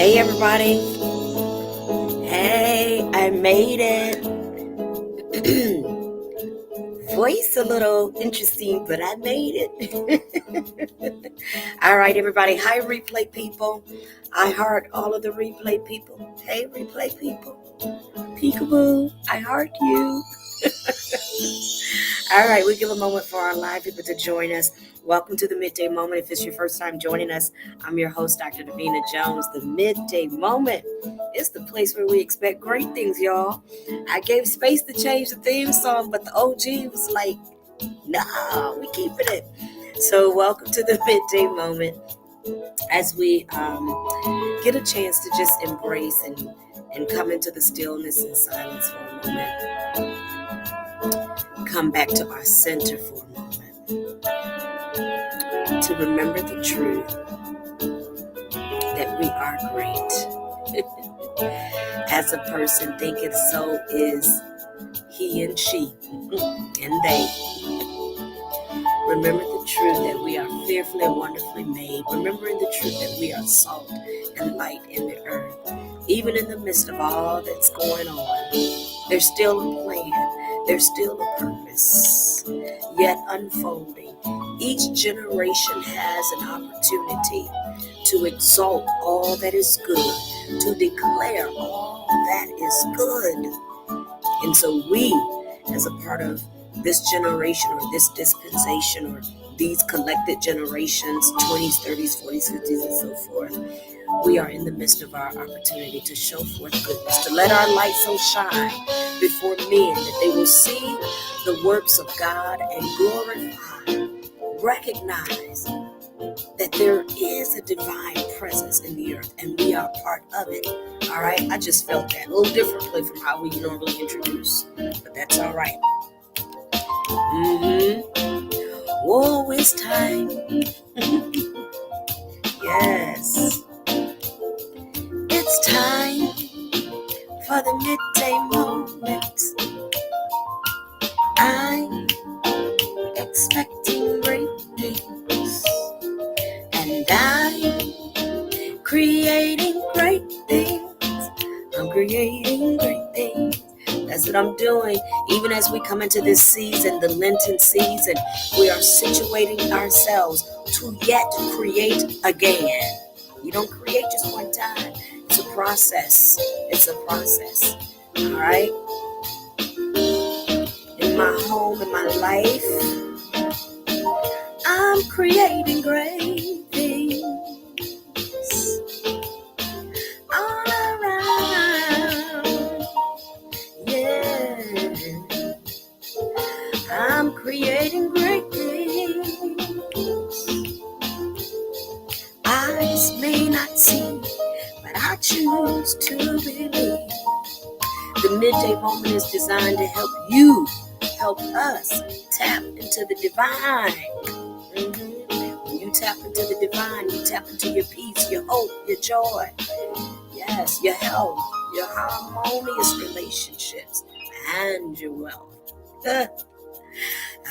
Hey everybody. Hey, I made it. Voice a little interesting, but I made it. All right, everybody. Hi, replay people. I heart all of the replay people. Hey, replay people. Peekaboo, I heart you. All right, we give a moment for our live people to join us. Welcome to the Midday Moment. If it's your first time joining us, I'm your host, Dr. Davina Jones. The Midday Moment is the place where we expect great things, y'all. I gave space to change the theme song, but the OG was like, no, we keeping it. So welcome to the Midday Moment as we get a chance to just embrace and come into the stillness and silence for a moment. Come back to our center for a moment to remember the truth that we are great. As a person thinketh, so is he and she and they. Remember the truth that we are fearfully and wonderfully made. Remembering the truth that we are salt and light in the earth. Even in the midst of all that's going on, there's still a plan. There's still a purpose yet unfolding. Each generation has an opportunity to exalt all that is good, to declare all that is good. And so we, as a part of this generation or this dispensation or these collected generations, 20s, 30s, 40s, 50s, and so forth, we are in the midst of our opportunity to show forth goodness, to let our light so shine before men that they will see the works of God and glorify, recognize that there is a divine presence in the earth and we are part of it. All right, I just felt that a little differently from how we normally introduce, but that's all right. Oh, it's time. Yes. It's time for the midday moment. I'm expecting great things. And I'm creating great things. I'm creating great things. That's what I'm doing. Even as we come into this season, the Lenten season, we are situating ourselves to yet create again. You don't create just one time. It's a process. It's a process. All right? In my home, in my life, I'm creating great things. All around. Yeah. I'm creating great things. Eyes may not see, but I choose to believe. The Midday Moment is designed to help you, help us tap into the divine. When you tap into the divine, you tap into your peace, your hope, your joy. Yes, your health, your harmonious relationships, and your wealth.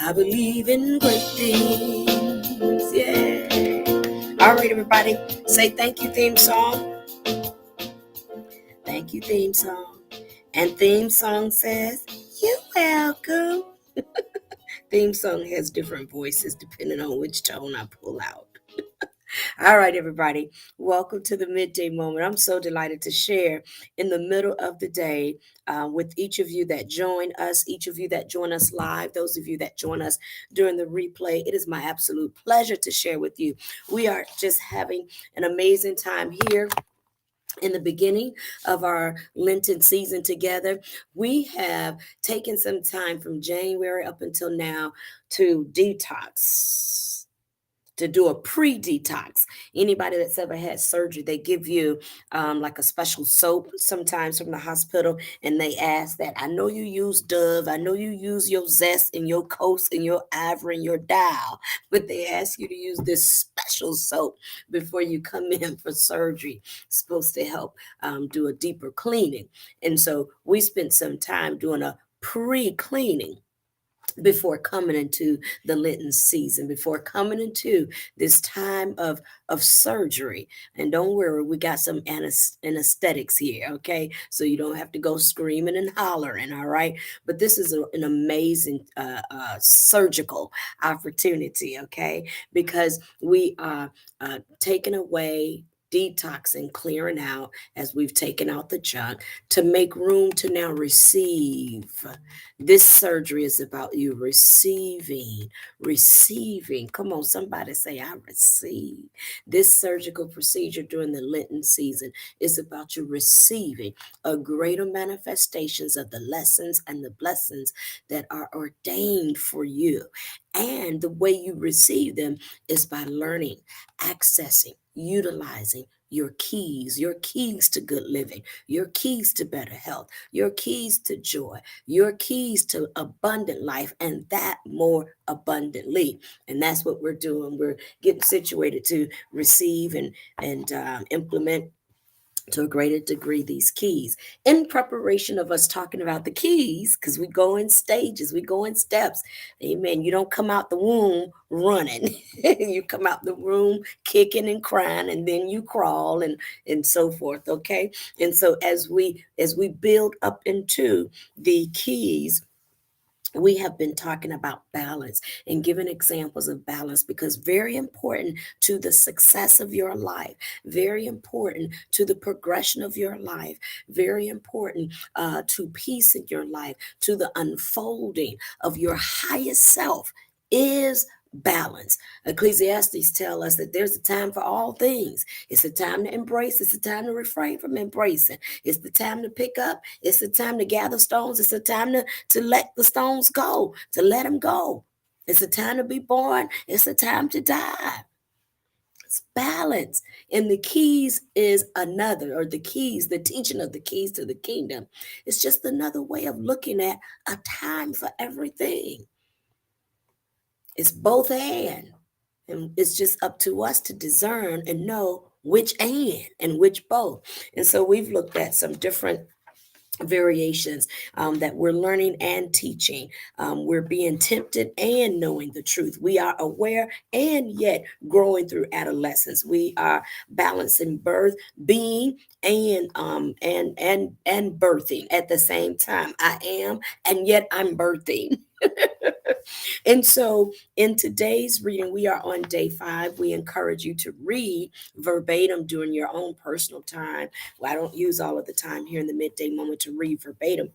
I believe in great things. Yeah. All right, everybody. Say thank you, theme song. Thank you, theme song. And theme song says, you're welcome. Theme song has different voices depending on which tone I pull out. All right, everybody. Welcome to the Midday Moment. I'm so delighted to share in the middle of the day with each of you that join us, each of you that join us live, those of you that join us during the replay. It is my absolute pleasure to share with you. We are just having an amazing time here. In the beginning of our Lenten season together, we have taken some time from January up until now to detox, to do a pre-detox. Anybody that's ever had surgery, they give you like a special soap sometimes from the hospital, and they ask that, I know you use Dove, I know you use your Zest and your Coast and your Ivory and your Dial, but they ask you to use this special soap before you come in for surgery. It's supposed to help do a deeper cleaning. And so we spent some time doing a pre-cleaning. before coming into the Lenten season, before coming into this time of surgery. And don't worry, we got some anesthetics here, okay? So you don't have to go screaming and hollering, all right? But this is an amazing surgical opportunity, okay? Because we are taking away, detoxing, clearing out as we've taken out the junk to make room to now receive. This surgery is about you receiving, receiving. Come on, somebody say, I receive. This surgical procedure during the Lenten season is about you receiving a greater manifestations of the lessons and the blessings that are ordained for you. And the way you receive them is by learning, accessing, utilizing your keys to good living, your keys to better health, your keys to joy, your keys to abundant life, and that more abundantly. And that's what we're doing. We're getting situated to receive and implement to a greater degree these keys in preparation of us talking about the keys, because we go in stages, we go in steps. Amen. You don't come out the womb running. You come out the room kicking and crying, and then you crawl and so forth. Okay. And so as we build up into the keys, we have been talking about balance and giving examples of balance, because very important to the success of your life, very important to the progression of your life, very important to peace in your life, to the unfolding of your highest self is balance. Ecclesiastes tell us that there's a time for all things. It's a time to embrace, it's a time to refrain from embracing, it's the time to pick up, it's the time to gather stones, it's a time to let the stones go, to let them go. It's a time to be born, it's a time to die. It's balance. And the keys is another, or the keys, the teaching of the keys to the kingdom. It's just another way of looking at a time for everything. It's both and it's just up to us to discern and know which and which both. And so we've looked at some different variations that we're learning and teaching. We're being tempted and knowing the truth. We are aware and yet growing through adolescence. We are balancing birth, being, and birthing at the same time. I am, and yet I'm birthing. And so in today's reading, we are on day 5. We encourage you to read verbatim during your own personal time. Well, I don't use all of the time here in the midday moment to read verbatim,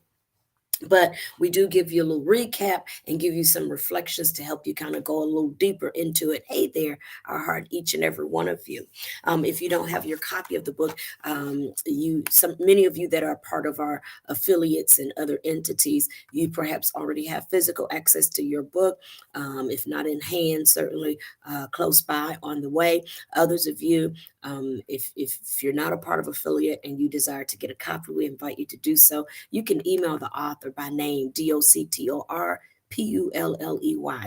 but we do give you a little recap and give you some reflections to help you kind of go a little deeper into it. Hey there, our heart, each and every one of you. If you don't have your copy of the book, many of you that are part of our affiliates and other entities, you perhaps already have physical access to your book. If not in hand, certainly close by on the way. Others of you, if you're not a part of affiliate and you desire to get a copy, we invite you to do so. You can email the author by name, doctorpulley.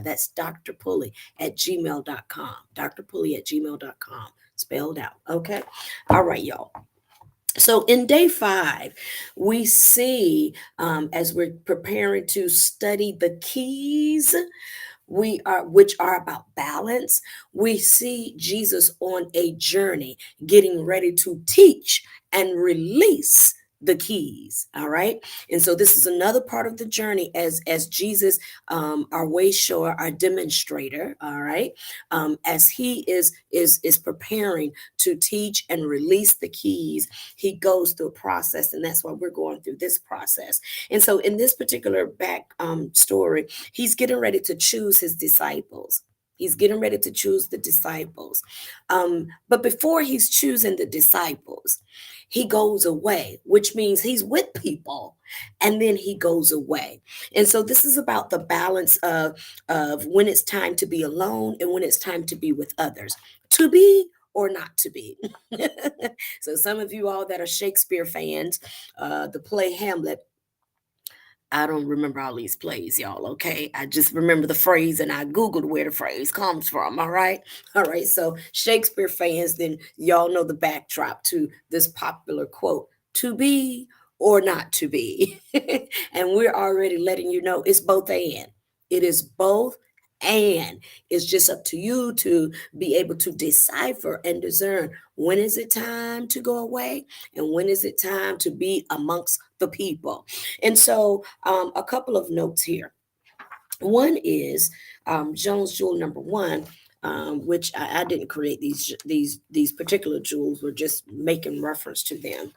That's Dr. Pulley at gmail.com. Dr. Pulley at gmail.com. Spelled out. Okay. All right, y'all. So in day 5, we see as we're preparing to study the keys, which are about balance, we see Jesus on a journey getting ready to teach and release the keys. All right. And so this is another part of the journey as Jesus, our way shower, our demonstrator. All right. As he is preparing to teach and release the keys, he goes through a process, and that's why we're going through this process. And so in this particular back story, he's getting ready to choose his disciples. He's getting ready to choose the disciples. But before he's choosing the disciples, he goes away, which means he's with people and then he goes away. And so this is about the balance of when it's time to be alone and when it's time to be with others, to be or not to be. So some of you all that are Shakespeare fans, the play Hamlet, I don't remember all these plays, y'all. Okay. I just remember the phrase and I Googled where the phrase comes from. All right. All right. So, Shakespeare fans, then y'all know the backdrop to this popular quote, to be or not to be. And we're already letting you know it's both and. It is both, and it's just up to you to be able to decipher and discern when is it time to go away and when is it time to be amongst the people. And so, a couple of notes here. One is Jones Jewel number one, which I didn't create these particular jewels. We're just making reference to them.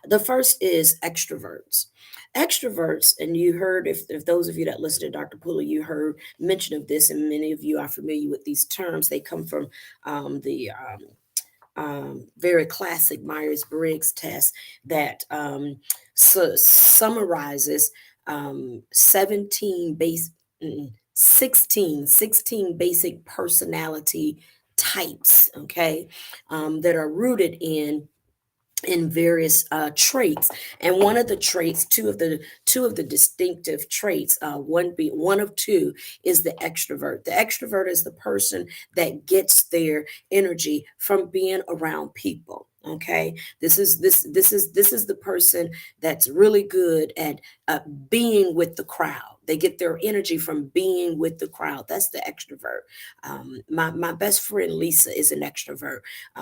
The first is extroverts. Extroverts, and you heard, if those of you that listen to Dr. Pulley, you heard mention of this, and many of you are familiar with these terms. They come from the very classic Myers-Briggs test that summarizes 17 base, 16 basic personality types, okay, that are rooted in various traits. And one of the traits, two of the distinctive traits, one of two, is the extrovert. The extrovert is the person that gets their energy from being around people. Okay, this is the person that's really good at being with the crowd. They get their energy from being with the crowd. That's the extrovert. My best friend Lisa is an extrovert.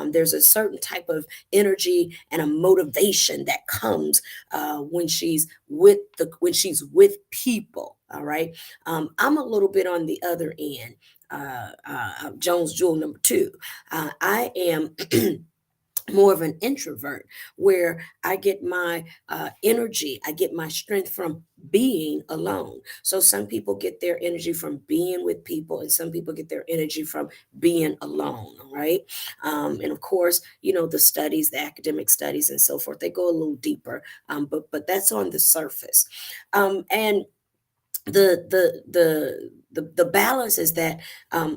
There's a certain type of energy and a motivation that comes when she's with people. All right, I'm a little bit on the other end. Jones Jewel number two. I am more of an introvert, where I get my energy, I get my strength from being alone. So some people get their energy from being with people, and some people get their energy from being alone. All right. And of course, the studies, the academic studies and so forth, they go a little deeper. But that's on the surface. And the balance is that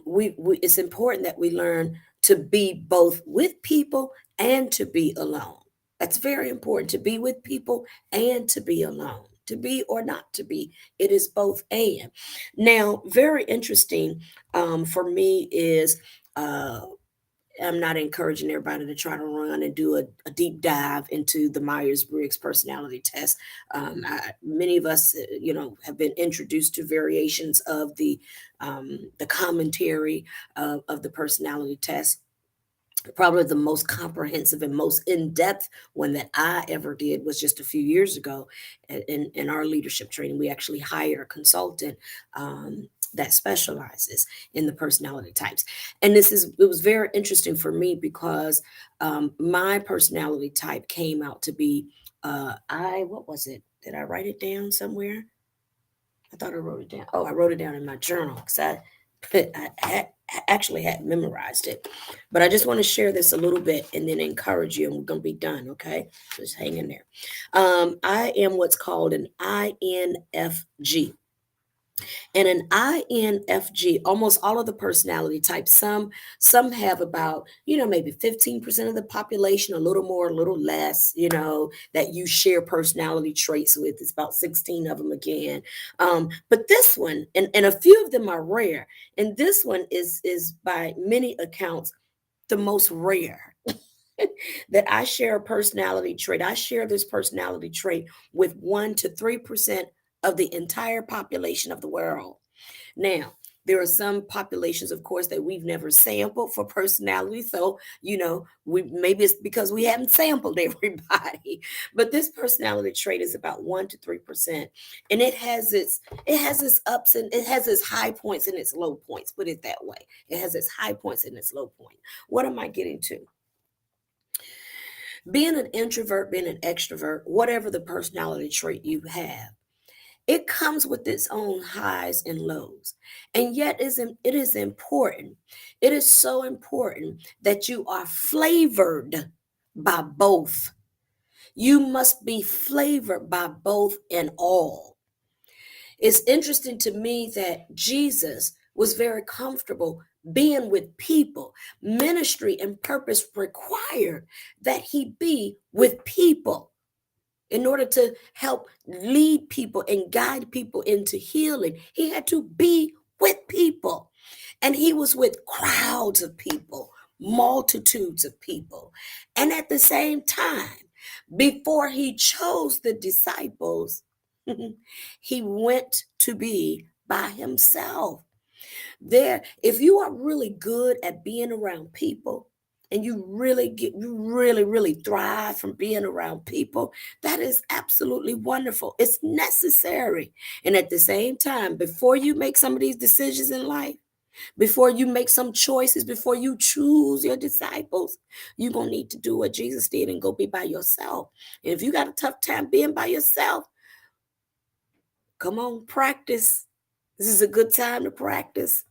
we it's important that we learn to be both with people and to be alone. That's very important, to be with people and to be alone, to be or not to be. It is both and. Now, very interesting for me is I'm not encouraging everybody to try to run and do a deep dive into the Myers-Briggs personality test. Many of us, have been introduced to variations of the commentary of the personality test. Probably the most comprehensive and most in-depth one that I ever did was just a few years ago. In our leadership training, we actually hired a consultant that specializes in the personality types. And it was very interesting for me because my personality type came out to be what was it? Did I write it down somewhere? I thought I wrote it down. Oh, I wrote it down in my journal because I actually had memorized it. But I just want to share this a little bit and then encourage you, and we're going to be done, okay? Just hang in there. I am what's called an INFG. And an INFG, almost all of the personality types, some have about, maybe 15% of the population, a little more, a little less, that you share personality traits with. It's about 16 of them again. But this one, and a few of them are rare, and this one is by many accounts the most rare. That I share a personality trait. I share this personality trait with 1 to 3% of the entire population of the world. Now, there are some populations, of course, that we've never sampled for personality. So, we maybe it's because we haven't sampled everybody. But this personality trait is about 1 to 3%. And it has its ups and it has its high points and its low points. Put it that way. It has its high points and its low point. What am I getting to? Being an introvert, being an extrovert, whatever the personality trait you have, it comes with its own highs and lows. And yet it is important. It is so important that you are flavored by both. You must be flavored by both and all. It's interesting to me that Jesus was very comfortable being with people. Ministry and purpose required that he be with people in order to help lead people and guide people into healing. He had to be with people, and he was with crowds of people, multitudes of people. And at the same time, before he chose the disciples, he went to be by himself. There, if you are really good at being around people, and you really thrive from being around people, that is absolutely wonderful. It's necessary. And at the same time, before you make some of these decisions in life, before you make some choices, before you choose your disciples, you're going to need to do what Jesus did and go be by yourself. And if you got a tough time being by yourself, come on, practice. This is a good time to practice.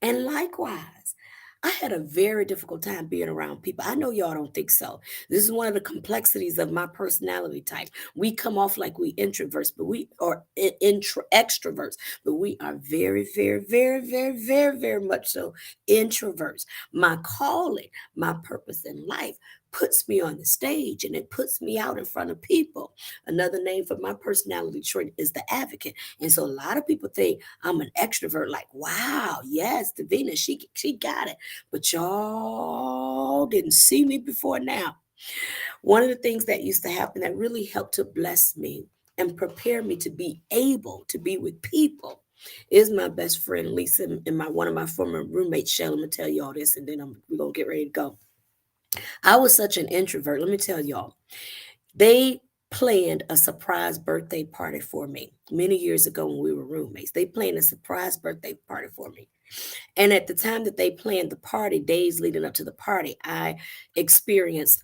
And likewise, I had a very difficult time being around people. I know y'all don't think so. This is one of the complexities of my personality type. We come off like we introverts, but we are extroverts, but we are very much so introverts. My calling, my purpose in life puts me on the stage and it puts me out in front of people. Another name for my personality trait is the advocate. And so a lot of people think I'm an extrovert, like, wow, yes, Davina, she got it. But y'all didn't see me before now. One of the things that used to happen that really helped to bless me and prepare me to be able to be with people is my best friend Lisa and my one of my former roommates, Shell. I'm gonna tell you all this, and then we're gonna get ready to go. I was such an introvert. Let me tell y'all. They planned a surprise birthday party for me many years ago when we were roommates. They planned a surprise birthday party for me. And at the time that they planned the party, days leading up to the party, I experienced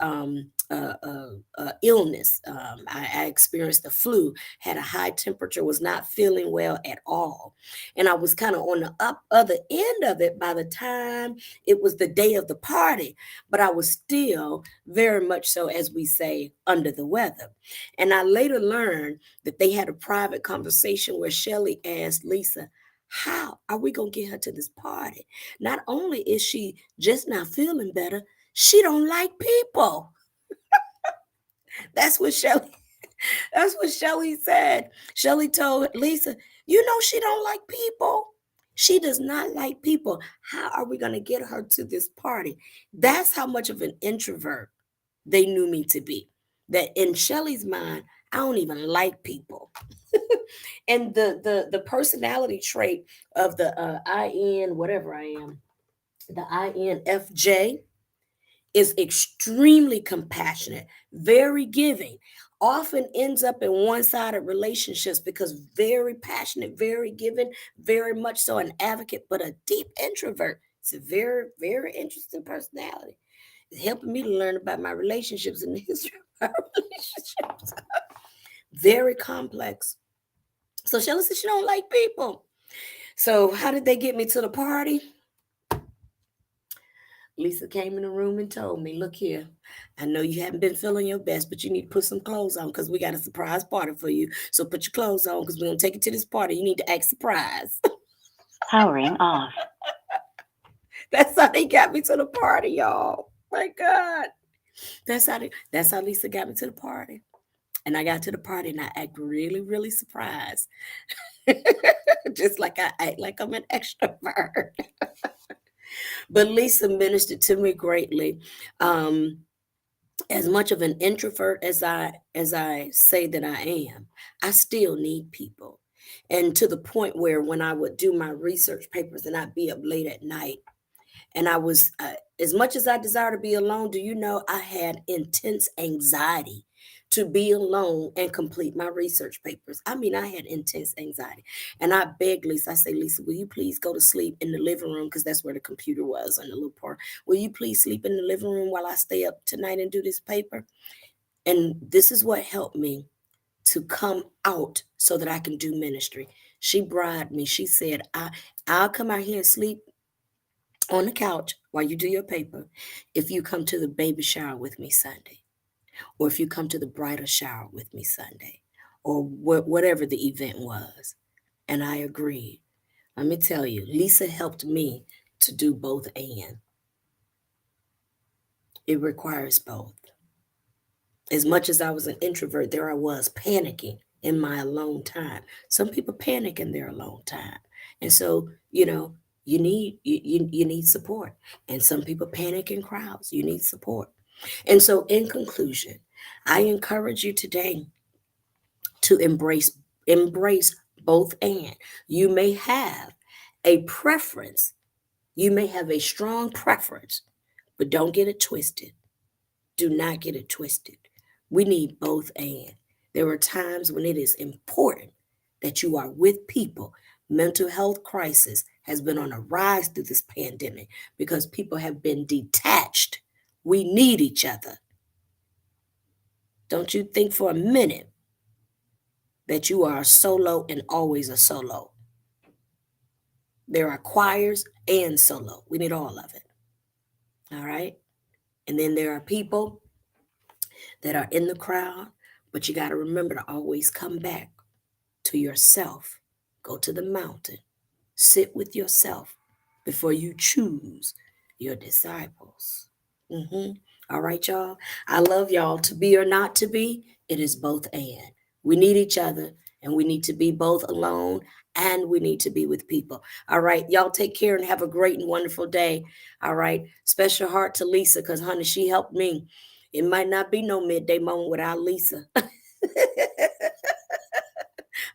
illness. I experienced the flu, had a high temperature, was not feeling well at all. And I was kind of on the other end of it by the time it was the day of the party, but I was still very much so, as we say, under the weather. And I later learned that they had a private conversation where Shelley asked Lisa, how are we going to get her to this party? Not only is she just not feeling better, she don't like people. That's what Shelly that's what Shelly said. Shelly told Lisa, you know she don't like people. She does not like people. How are we going to get her to this party? That's how much of an introvert they knew me to be. That in Shelly's mind, I don't even like people. And the personality trait of the IN, whatever I am, the INFJ is extremely compassionate, very giving, often ends up in one-sided relationships because very passionate, very giving, very much so an advocate, but a deep introvert. It's a very interesting personality. It's helping me to learn about my relationships and the history of my relationships. Very complex. So Shelly said she don't like people. So how did they get me to the party? Lisa came in the room and told me, look here, I know you haven't been feeling your best, but you need to put some clothes on because we got a surprise party for you. So put your clothes on because we're going to take you to this party. You need to act surprised. Powering off. That's how they got me to the party, y'all. My God. That's how Lisa got me to the party. And I got to the party and I act really surprised. Just like I act like I'm an extrovert. But Lisa ministered to me greatly. As much of an introvert as I say that I am, I still need people. And to the point where when I would do my research papers and I'd be up late at night, and I was, as much as I desire to be alone, do you know I had intense anxiety to be alone and complete my research papers? I mean, I had intense anxiety. And I begged Lisa, I say, Lisa, will you please go to sleep in the living room? Because that's where the computer was on the little part. Will you please sleep in the living room while I stay up tonight and do this paper? And this is what helped me to come out so that I can do ministry. She bribed me. She said, I'll come out here and sleep on the couch while you do your paper if you come to the baby shower with me Sunday, or if you come to the bridal shower with me Sunday, or whatever the event was. And I agreed. Let me tell you, Lisa helped me to do both, and it requires both. As much as I was an introvert, there I was panicking in my alone time. Some people panic in their alone time. And so, you need support. And some people panic in crowds. You need support. And so in conclusion, I encourage you today to embrace Both and. You may have a preference. You may have a strong preference, but don't get it twisted. Do not get it twisted. We need both and. There are times when it is important that you are with people. Mental health crisis has been on a rise through this pandemic because people have been detached. We need each other. Don't you think for a minute that you are a solo and always a solo. There are choirs and solo. We need all of it. All right. And then there are people that are in the crowd, but you got to remember to always come back to yourself. Go to the mountain. Sit with yourself before you choose your disciples. All right, y'all. I love y'all. To be or not to be, it is both and. We need each other, and we need to be both alone and we need to be with people. All right. Y'all take care and have a great and wonderful day. All right. Special heart to Lisa because, honey, she helped me. It might not be no midday moment without Lisa.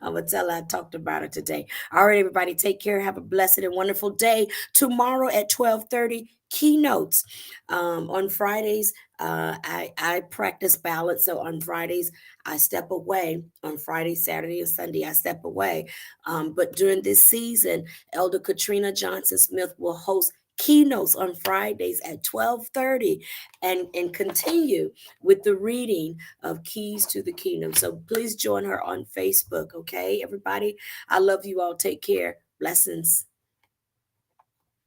I'm going to tell her I talked about it today. All right, everybody, take care. Have a blessed and wonderful day. Tomorrow at 12:30, keynotes. On Fridays, I practice balance. So on Fridays, I step away. On Friday, Saturday, and Sunday, I step away. But during this season, Elder Katrina Johnson Smith will host keynotes on Fridays at 12:30 and continue with the reading of Keys to the Kingdom. So please join her on Facebook, okay, everybody? I love you all. Take care. Blessings.